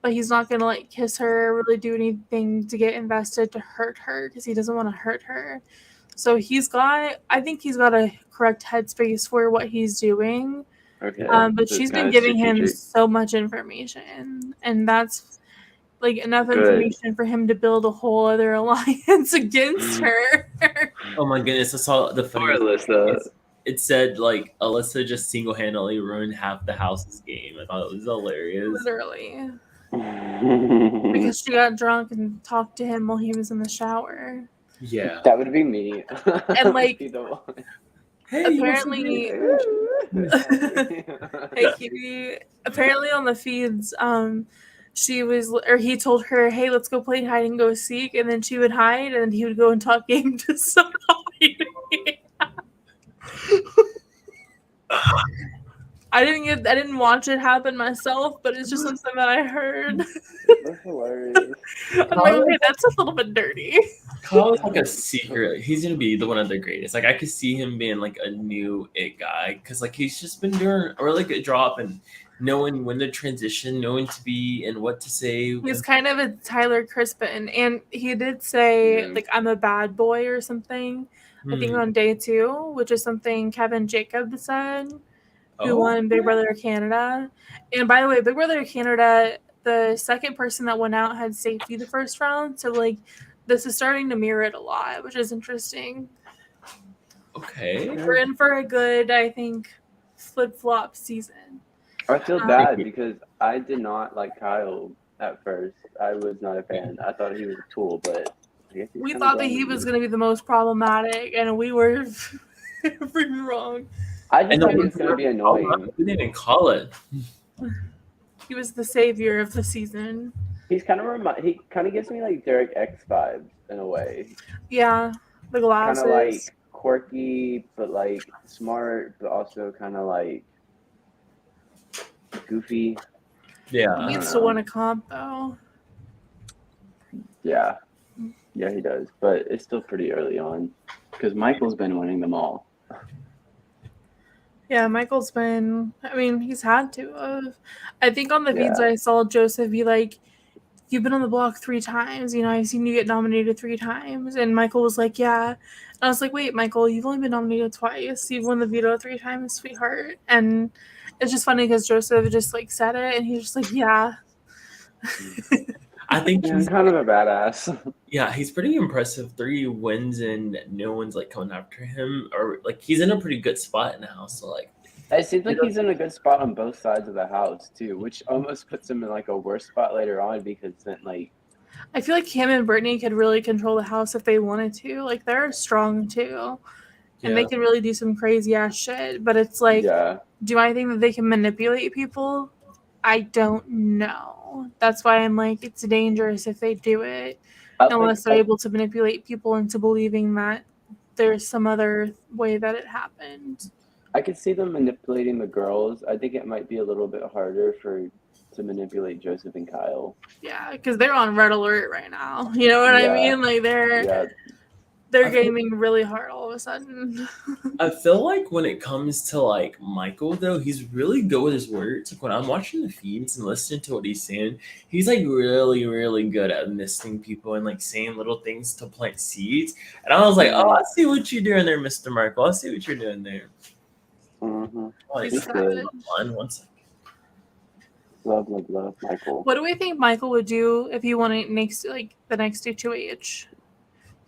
but he's not going to like kiss her or really do anything to get invested to hurt her because he doesn't want to hurt her. So I think he's got a correct headspace for what he's doing. Okay. But So she's it's been kinda giving him strategic. so much information, and that's like enough Good. information for him to build a whole other alliance against her. Oh my goodness! I saw the Poor funniest. Alyssa. It said like Alyssa just single-handedly ruined half the house's game. I thought it was hilarious. Literally. Because she got drunk and talked to him while he was in the shower. Yeah. That would be me. And like, Be the one. Hey, apparently, hey Kitty. Apparently on the feeds, he told her, "Hey, let's go play hide and go seek," and then she would hide, and then he would go and talk game to somebody. I didn't watch it happen myself, but it's just something that I heard. That's hilarious. I'm like, okay, that's a little bit dirty. Kyle's like a secret. He's gonna be the one of the greatest. Like I could see him being like a new it guy because like he's just been doing a really good job and knowing when to transition, knowing to be and what to say. He's kind of a Tyler Crispin, and he did say Yeah. like I'm a bad boy or something. I think on day 2, which is something Kevin Jacobs said, who won Big Brother Canada. And by the way, Big Brother Canada, the second person that went out had safety the first round, so like this is starting to mirror it a lot, which is interesting. Okay. We're in for a good, I think, flip-flop season. I feel bad because I did not like Kyle at first. I was not a fan. I thought he was a tool, but I guess We thought that he was going to be the most problematic, and we were freaking wrong. I just thought he was going to be annoying. We didn't even call it. He was the savior of the season. He kind of gives me like Derek X vibes in a way. Yeah, the glasses. Kind of like quirky, but like smart, but also kind of like goofy. Yeah. He needs to win a comp though. Yeah, he does, but it's still pretty early on because Michael's been winning them all. Yeah, Michael's been. I mean, he's had to. I think on the feeds I saw Joseph be like, "You've been on the block 3 times. You know, I've seen you get nominated 3 times." And Michael was like, "Yeah." And I was like, "Wait, Michael, you've only been nominated twice. You've won the veto 3 times, sweetheart." And it's just funny because Joseph just like said it, and he's just like, "Yeah." I think he's kind of a badass. Yeah, he's pretty impressive. 3 wins and no one's like coming after him, or like he's in a pretty good spot now. So like, it seems like he's in a good spot on both sides of the house too, which almost puts him in like a worse spot later on because then like, I feel like him and Brittany could really control the house if they wanted to. Like they're strong too, and they can really do some crazy ass shit. But it's like, do I think that they can manipulate people? I don't know. That's why I'm like, it's dangerous if they do it. Unless they're able to manipulate people into believing that there's some other way that it happened. I could see them manipulating the girls. I think it might be a little bit harder to manipulate Joseph and Kyle. Yeah, because they're on red alert right now. You know what I mean? Like they're gaming really hard all of a sudden. I feel like when it comes to like Michael though, he's really good with his words. Like when I'm watching the feeds and listening to what he's saying, he's like really, really good at misting people and like saying little things to plant seeds. And I was like, oh, I see what you're doing there, Mr. Michael. I see what you're doing there. Mm-hmm. Oh, He's good. One second. Love, Michael. What do we think Michael would do if he won it next, like the next HOH?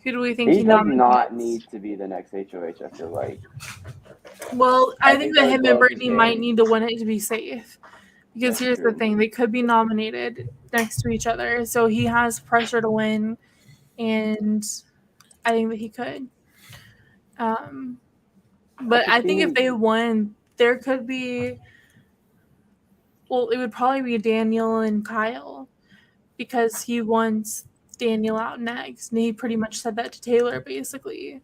Who do we think he does not need to be the next HOH? I feel like. Well, I think that him and Brittany might need to win it to be safe. Because here's the thing, they could be nominated next to each other, so he has pressure to win, and I think that he could. But I think if they won, there could be. Well, it would probably be Daniel and Kyle, because he wants Daniel out next, and he pretty much said that to Taylor, basically.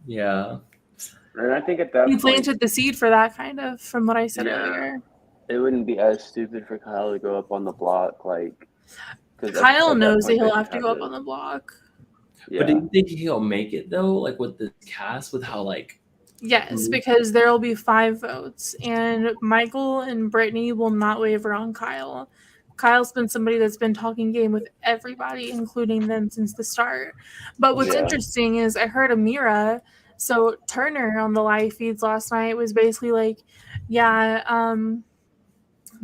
Yeah. And I think at that point, he planted the seed for that, kind of, from what I said earlier. It wouldn't be as stupid for Kyle to go up on the block, like. Kyle knows that he'll have to go up on the block. Yeah. But do you think he'll make it though? Like with the cast, with how like. Yes, because there will be 5 votes, and Michael and Brittany will not waver on Kyle. Kyle's been somebody that's been talking game with everybody, including them, since the start. But what's interesting is I heard Amira, so Turner on the live feeds last night was basically like,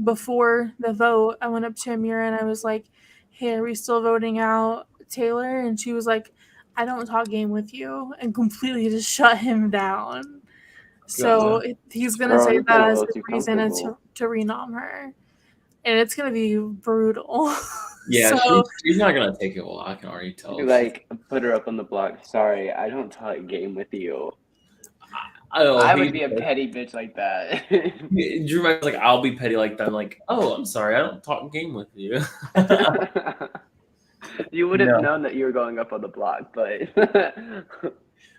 before the vote, I went up to Amira and I was like, hey, are we still voting out Taylor? And she was like, I don't talk game with you, and completely just shut him down. So he's going to say that as a reason to renom her. And it's going to be brutal. Yeah, so, she's not going to take it well. I can already tell. Like, put her up on the block. Sorry, I don't talk game with you. I would be a petty bitch like that. Drew might be like, I'll be petty like that. I'm like, oh, I'm sorry. I don't talk game with you. You would have known that you were going up on the block, but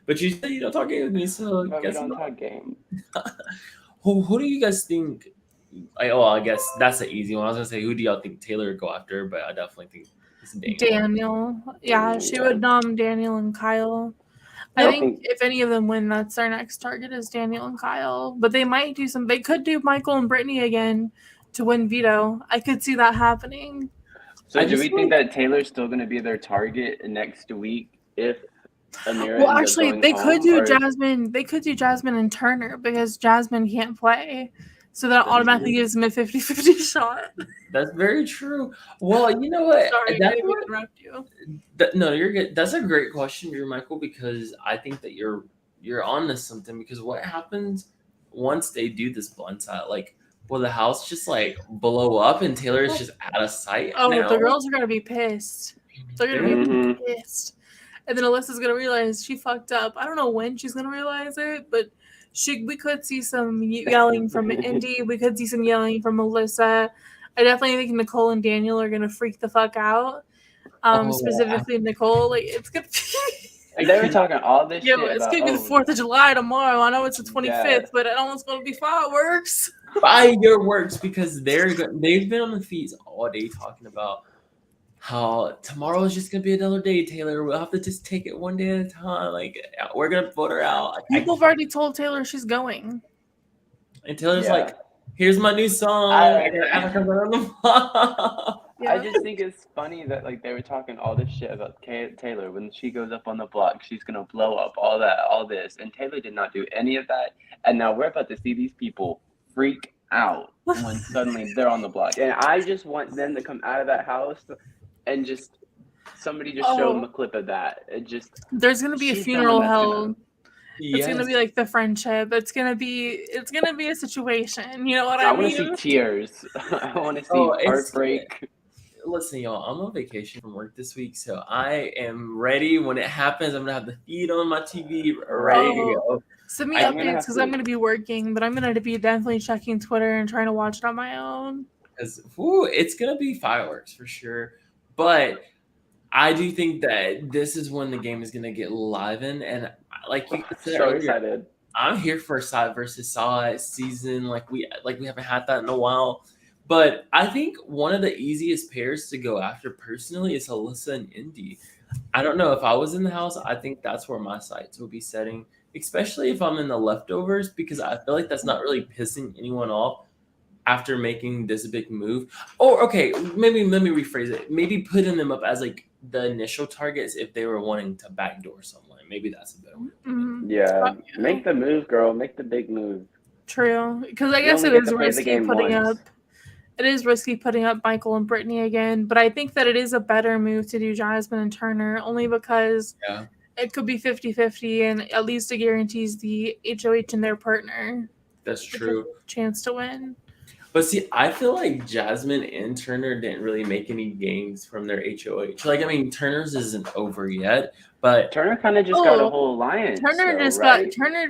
but you said you don't talk game with me, so I guess we don't talk game. Who do you guys think I guess that's the easy one. I was gonna say, who do y'all think Taylor would go after? But I definitely think it's Daniel. Daniel. Yeah, she would nom Daniel and Kyle. I think if any of them win, that's their next target is Daniel and Kyle. But they might do some. They could do Michael and Brittany again to win veto. I could see that happening. So do we think that Taylor's still going to be their target next week if Amira? Well, actually, they could do Jasmine. They could do Jasmine and Turner because Jasmine can't play, so that automatically gives them a 50-50 shot. That's very true. Well, you know what? Sorry, I didn't interrupt you. No, you're good. That's a great question, Michael, because I think that you're on to something. Because what happens once they do this blindside? Like, will the house just like blow up and Taylor is just out of sight? Oh, the girls are gonna be pissed. They're gonna be pissed. And then Alyssa's gonna realize she fucked up. I don't know when she's gonna realize it, but we could see some yelling from Indy. We could see some yelling from Alyssa. I definitely think Nicole and Daniel are gonna freak the fuck out. Specifically Nicole, like it's gonna be. Like they were talking all this shit. It's gonna be the 4th of July tomorrow. I know it's the 25th, but it almost gonna be fireworks. Fireworks, because they've been on the feeds all day talking about how tomorrow is just gonna be another day, Taylor. We'll have to just take it one day at a time. Like we're gonna vote her out. People have already told Taylor she's going, and Taylor's like, "Here's my new song." I just think it's funny that like they were talking all this shit about Taylor. When she goes up on the block, she's gonna blow up all this, and Taylor did not do any of that. And now we're about to see these people freak out when suddenly they're on the block. And I just want them to come out of that house and just somebody just show them a clip of that. There's gonna be a funeral held. It's gonna be like the friendship. It's gonna be a situation. You know what I mean? I want to see tears. I want to see heartbreak. Listen, y'all, I'm on vacation from work this week, so I am ready. When it happens, I'm gonna have the feed on my TV ready to go. Send me updates because I'm gonna be working, but I'm gonna be definitely checking Twitter and trying to watch it on my own. Because it's gonna be fireworks for sure. But I do think that this is when the game is gonna get livened, and like you said earlier, excited. I'm here for a side versus side season. Like we haven't had that in a while. But I think one of the easiest pairs to go after personally is Alyssa and Indy. I don't know if I was in the house. I think that's where my sights will be setting, especially if I'm in the leftovers, because I feel like that's not really pissing anyone off after making this big move. Or okay, maybe let me rephrase it. Maybe putting them up as like the initial targets if they were wanting to backdoor someone. Maybe that's a better way. Mm-hmm. Yeah, make the move, girl. Make the big move. True, because I guess it is risky putting up. It is risky putting up Michael and Brittany again, but I think that it is a better move to do Jasmine and Turner only because it could be 50-50 and at least it guarantees the HOH and their partner. That's true. Chance to win. But see, I feel like Jasmine and Turner didn't really make any gains from their HOH. Like, I mean, Turner's isn't over yet, but Turner kind of just got a whole alliance. Turner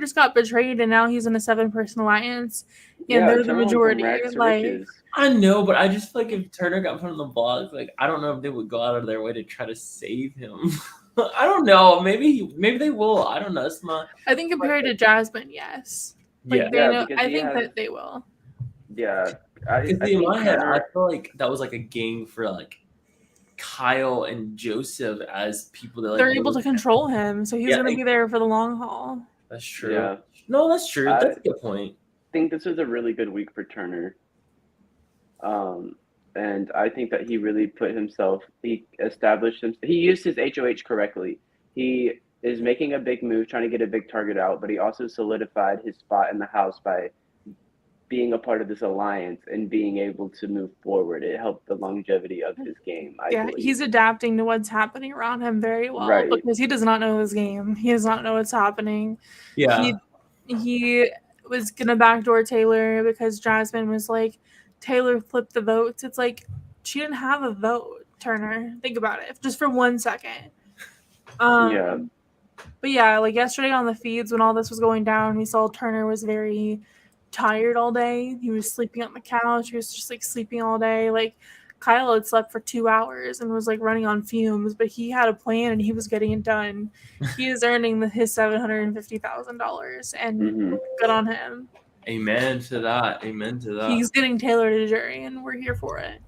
just got betrayed, and now he's in a 7-person alliance, and they're the majority. Like, I know, but I just feel like if Turner got put on the block, like I don't know if they would go out of their way to try to save him. I don't know. Maybe they will. I don't know. I think compared to Jasmine, yes. Like, I think that they will. Yeah. In my head, I feel like that was like a game for like Kyle and Joseph as people that like they're able to control him, so he's going to be there for the long haul. That's true. Yeah. No, that's true. That's a good point. I think this was a really good week for Turner. And I think that he really he established himself. He used his HOH correctly. He is making a big move, trying to get a big target out, but he also solidified his spot in the house by being a part of this alliance and being able to move forward. It helped the longevity of his game. I believe. He's adapting to what's happening around him very well because he does not know his game. He does not know what's happening. Yeah. He was going to backdoor Taylor because Jasmine was like, Taylor flipped the votes. It's like, she didn't have a vote, Turner. Think about it, just for 1 second. But yeah, like yesterday on the feeds when all this was going down, we saw Turner was very tired all day. He was sleeping on the couch. He was just like sleeping all day. Like Kyle had slept for 2 hours and was like running on fumes, but he had a plan and he was getting it done. He is earning his $750,000 and good on him. Amen to that. Amen to that. He's getting Taylor to jury, and we're here for it.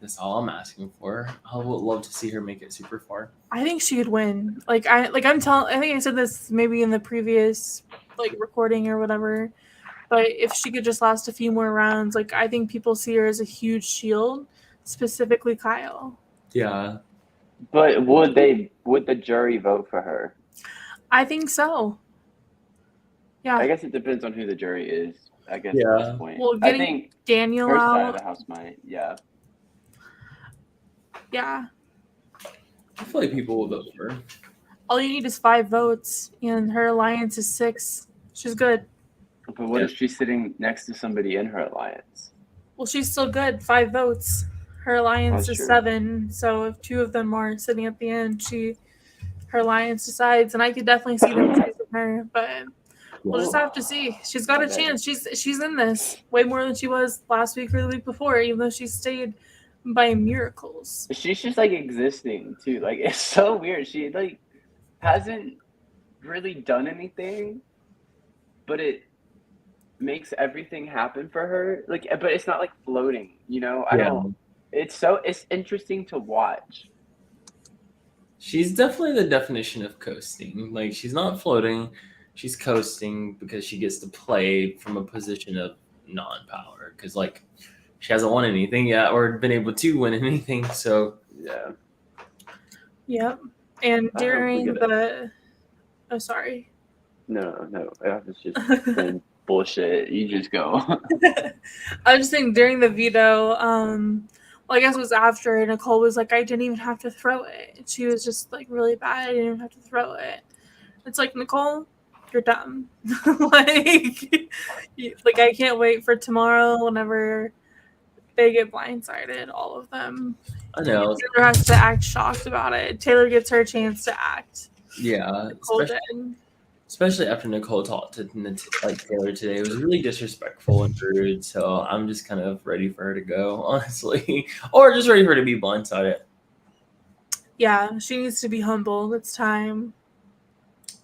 That's all I'm asking for. I would love to see her make it super far. I think she could win. I think I said this maybe in the previous recording or whatever. But if she could just last a few more rounds, I think people see her as a huge shield, specifically Kyle. Yeah. But would the jury vote for her? I think so. Yeah. I guess it depends on who the jury is. I guess Yeah. at this point. Well, I think Daniel her side of out. the house might. Yeah. Yeah. I feel like people will vote for her. All you need is 5 votes, and her alliance is 6. She's good. But what if she's sitting next to somebody in her alliance? Well, she's still good. 5 votes. Her alliance That's is true. 7. So if 2 of them are sitting at the end, her alliance decides, and I could definitely see them choosing her. But we'll just have to see. She's got a chance. She's in this way more than she was last week or the week before, even though she stayed by miracles. She's just existing too. It's so weird. She hasn't really done anything, but it makes everything happen for her. But it's not floating, I don't. It's interesting to watch. She's definitely the definition of coasting. She's not floating, she's coasting because she gets to play from a position of non-power. Because she hasn't won anything yet or been able to win anything. So yeah. Yep. And during oh, sorry. No, I was just saying bullshit. You just go. I was just saying during the veto, I guess it was after Nicole was like, I didn't even have to throw it. She was just really bad. I didn't even have to throw it. It's Nicole, you're dumb. I can't wait for tomorrow whenever they get blindsided, all of them. I know. Taylor has to act shocked about it. Taylor gets her chance to act. Yeah. Especially after Nicole talked to Taylor today. It was really disrespectful and rude. So I'm just kind of ready for her to go, honestly. Or just ready for her to be blindsided. Yeah, she needs to be humble. It's time.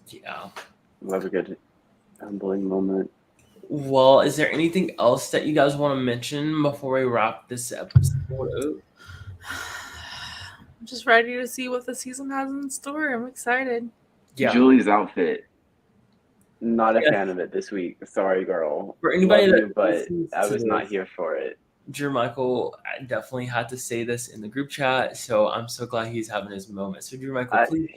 Yeah. We'll have a good humbling moment. Well, is there anything else that you guys want to mention before we wrap this episode up? I'm just ready to see what the season has in store. I'm excited. Yeah. Julie's outfit. Not a fan of it this week. Sorry, girl. For anybody but I was not here for it. Drew Michael definitely had to say this in the group chat, so I'm so glad he's having his moment. So Drew Michael, please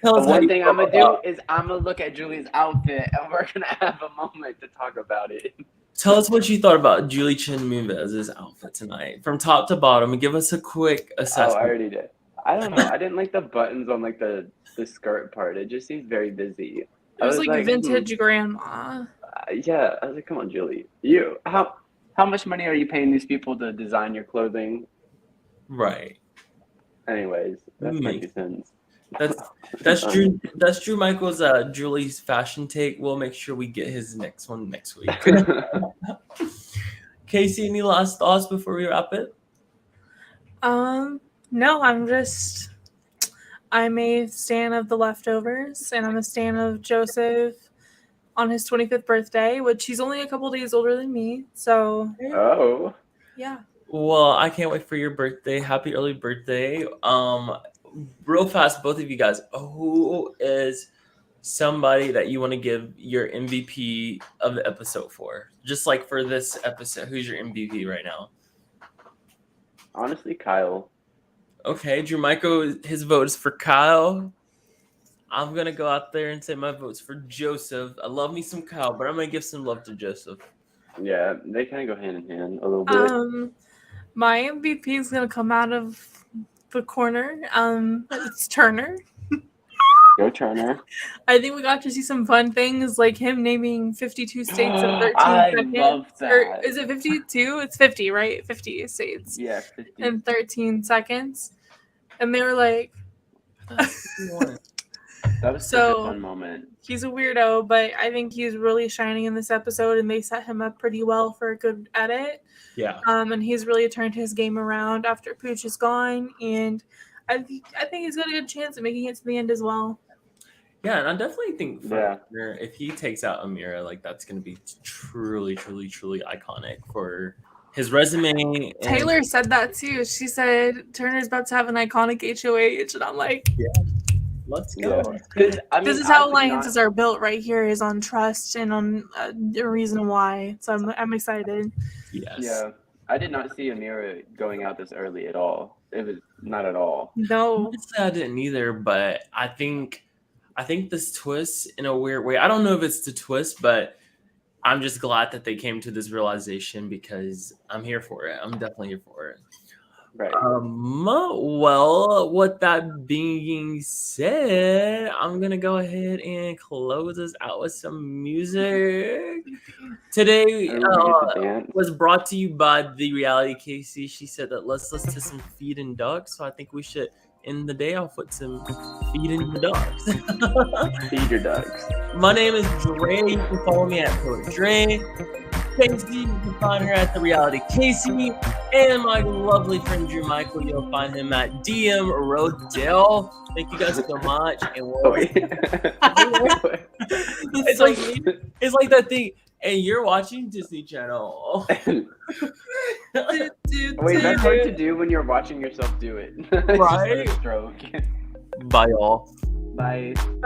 tell us. One thing I'm gonna do is I'm gonna look at Julie's outfit, and we're gonna have a moment to talk about it. Tell us what you thought about Julie Chen Moonves' outfit tonight, from top to bottom, and give us a quick assessment. Oh, I already did. I don't know. I didn't like the buttons on the skirt part. It just seems very busy. It was vintage grandma. Yeah, I was like, come on, Julie. How much money are you paying these people to design your clothing? Right. Anyways, that makes sense. That's Drew Michael's Julie's fashion take. We'll make sure we get his next one next week. Casey, any last thoughts before we wrap it? No, I'm a stan of The Leftovers, and I'm a stan of Joseph on his 25th birthday, which he's only a couple days older than me. So, yeah. Well, I can't wait for your birthday. Happy early birthday. Real fast, both of you guys, who is somebody that you want to give your MVP of the episode for? Just for this episode, who's your MVP right now? Honestly, Kyle. Okay, Drew Michael, his vote is for Kyle. I'm going to go out there and say my vote's for Joseph. I love me some Kyle, but I'm going to give some love to Joseph. Yeah, they kind of go hand in hand a little bit. My MVP is going to come out of the corner. It's Turner. Go Turner. I think we got to see some fun things, like him naming 52 states in 13 seconds. I love that. Or is it 52? It's 50, right? 50 states. Yeah, 50. In 13 seconds. And they were like... That was such a fun moment. He's a weirdo, but I think he's really shining in this episode, and they set him up pretty well for a good edit. Yeah. And he's really turned his game around after Pooch is gone, and I think he's got a good chance at making it to the end as well. Yeah, and I definitely think for Yeah. Turner, if he takes out Amira, like that's gonna be truly, truly, truly iconic for his resume. And Taylor said that too. She said Turner's about to have an iconic HOH, and I'm like, let's Yeah. go. Because I mean, this is I how would alliances not. are built right here, is on trust and on the reason why. So I'm excited. Yes. Yeah, I did not see Amira going out this early at all. It was not at all. No, Honestly, I didn't either, but I think this twist in a weird way. I don't know if it's the twist, but I'm just glad that they came to this realization because I'm here for it. I'm definitely here for it. Right. Well, with that being said, I'm gonna go ahead and close us out with some music. Today Are we gonna get to dance? was brought to you by the reality Casey. She said that let's listen to some Feeding Ducks, so I think we should end the day off with some Feeding the Ducks. Feed your ducks. My name is Dre. You can follow me at Coach Dre. Casey, you can find her at the reality Casey, and my lovely friend Drew Michael. You'll find him at DM Rodell. Thank you guys so much. And Oh, we'll wait. it's like that thing. And you're watching Disney Channel. Wait, that's hard to do when you're watching yourself do it. Right? Stroke. Bye, y'all. Bye.